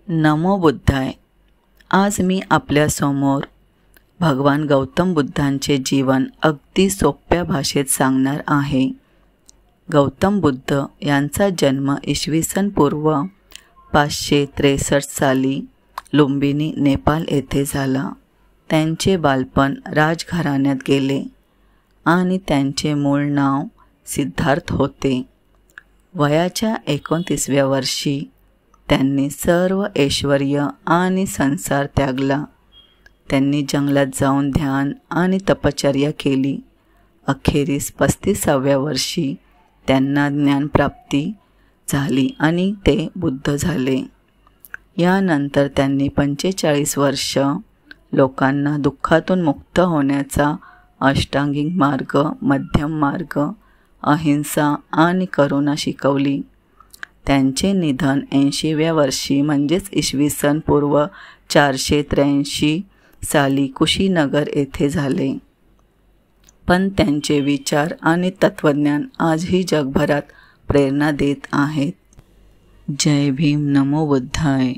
नमो बुद्धाय. आज मी आपल्यासमोर भगवान गौतम बुद्धांचे जीवन अगदी सोप्या भाषेत सांगणार आहे. गौतम बुद्ध यांचा जन्म इसवी पूर्व 563 साली लुंबिनी, नेपाळ येथे झाला. त्यांचे बालपण राजघराण्यात गेले आणि त्यांचे मूळ नाव सिद्धार्थ होते. वयाच्या 29व्या वर्षी त्यांनी सर्व ऐश्वर्य आणि संसार त्यागला. त्यांनी जंगलात जाऊन ध्यान आणि तपश्चर्या केली. अखेरीस 35व्या वर्षी त्यांना ज्ञानप्राप्ती झाली आणि ते बुद्ध झाले. यानंतर त्यांनी 45 वर्ष लोकांना दुःखातून मुक्त होण्याचा अष्टांगिक मार्ग, मध्यम मार्ग, अहिंसा आणि करुणा शिकवली. त्यांचे निधन 80व्या वर्षी म्हणजेच इसवी पूर्व 483 साली कुशीनगर येथे झाले. पण त्यांचे विचार आणि तत्त्वज्ञान आजही जगभरात प्रेरणा देत आहेत. जय भीम. नमो बुद्धाय.